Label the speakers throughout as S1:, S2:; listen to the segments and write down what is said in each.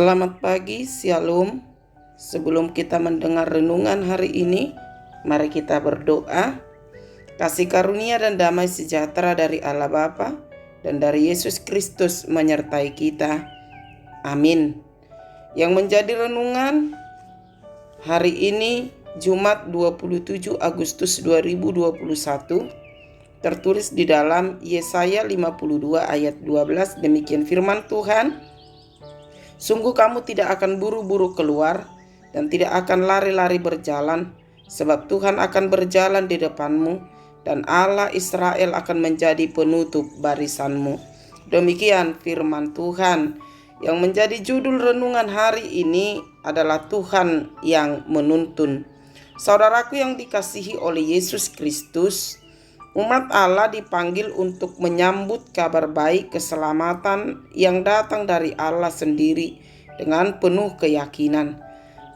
S1: Selamat pagi, Shalom. Sebelum kita mendengar renungan hari ini, mari kita berdoa. Kasih karunia dan damai sejahtera dari Allah Bapa dan dari Yesus Kristus menyertai kita. Amin. Yang menjadi renungan hari ini, Jumat 27 Agustus 2021, tertulis di dalam Yesaya 52 ayat 12. Demikian firman Tuhan. Sungguh kamu tidak akan buru-buru keluar dan tidak akan lari-lari berjalan, sebab Tuhan akan berjalan di depanmu dan Allah Israel akan menjadi penutup barisanmu. Demikian firman Tuhan. Yang menjadi judul renungan hari ini adalah Tuhan yang menuntun. Saudaraku yang dikasihi oleh Yesus Kristus, umat Allah dipanggil untuk menyambut kabar baik keselamatan yang datang dari Allah sendiri dengan penuh keyakinan.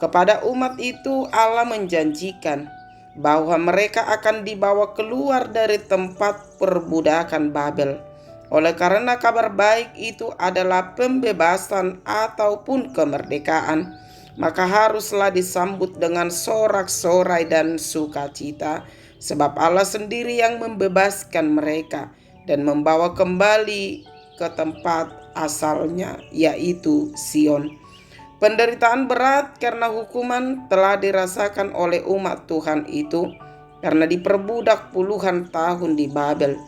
S1: Kepada umat itu Allah menjanjikan bahwa mereka akan dibawa keluar dari tempat perbudakan Babel. Oleh karena kabar baik itu adalah pembebasan ataupun kemerdekaan, maka haruslah disambut dengan sorak-sorai dan sukacita. Sebab Allah sendiri yang membebaskan mereka dan membawa kembali ke tempat asalnya, yaitu Sion. Penderitaan berat karena hukuman telah dirasakan oleh umat Tuhan itu karena diperbudak puluhan tahun di Babel.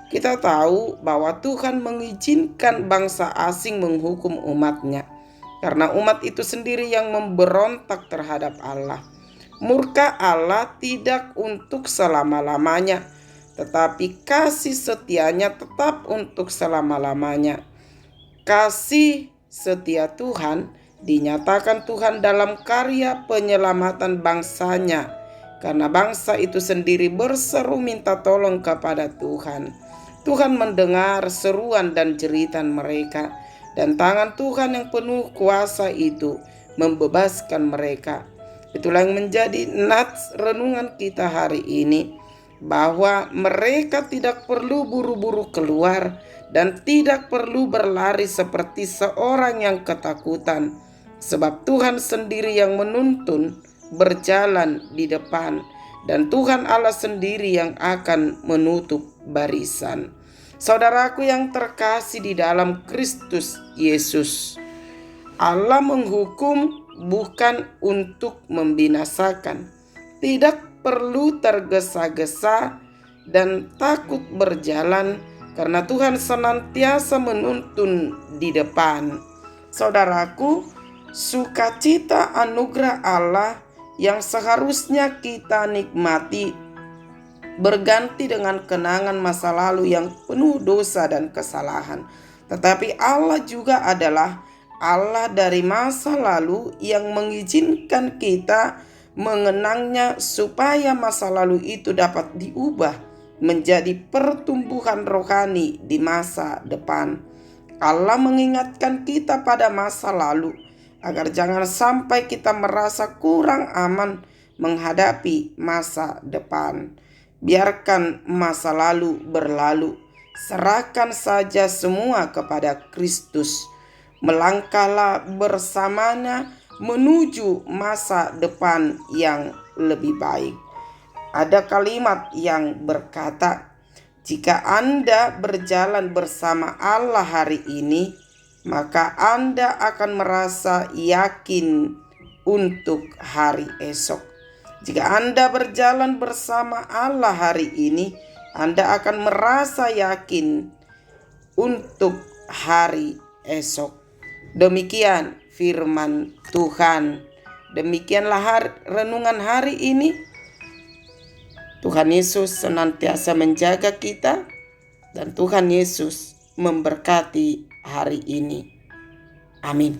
S1: Kita tahu bahwa Tuhan mengizinkan bangsa asing menghukum umatnya karena umat itu sendiri yang memberontak terhadap Allah. Murka Allah tidak untuk selama-lamanya, tetapi kasih setianya tetap untuk selama-lamanya. Kasih setia Tuhan dinyatakan Tuhan dalam karya penyelamatan bangsanya, karena bangsa itu sendiri berseru minta tolong kepada Tuhan. Tuhan mendengar seruan dan jeritan mereka, dan tangan Tuhan yang penuh kuasa itu membebaskan mereka. Itulah yang menjadi nats renungan kita hari ini, bahwa mereka tidak perlu buru-buru keluar dan tidak perlu berlari seperti seorang yang ketakutan, sebab Tuhan sendiri yang menuntun berjalan di depan, dan Tuhan Allah sendiri yang akan menutup barisan. Saudaraku yang terkasih di dalam Kristus Yesus, Allah menghukum bukan untuk membinasakan. Tidak perlu tergesa-gesa dan takut berjalan, karena Tuhan senantiasa menuntun di depan. Saudaraku, sukacita anugerah Allah yang seharusnya kita nikmati berganti dengan kenangan masa lalu yang penuh dosa dan kesalahan. Tetapi Allah juga adalah Allah dari masa lalu yang mengizinkan kita mengenangnya supaya masa lalu itu dapat diubah menjadi pertumbuhan rohani di masa depan. Allah mengingatkan kita pada masa lalu agar jangan sampai kita merasa kurang aman menghadapi masa depan. Biarkan masa lalu berlalu. Serahkan saja semua kepada Kristus. Melangkahlah bersamanya menuju masa depan yang lebih baik. Ada kalimat yang berkata, jika Anda berjalan bersama Allah hari ini, maka Anda akan merasa yakin untuk hari esok. Jika Anda berjalan bersama Allah hari ini, Anda akan merasa yakin untuk hari esok. Demikian firman Tuhan. Demikianlah renungan hari ini. Tuhan Yesus senantiasa menjaga kita, dan Tuhan Yesus memberkati hari ini. Amin.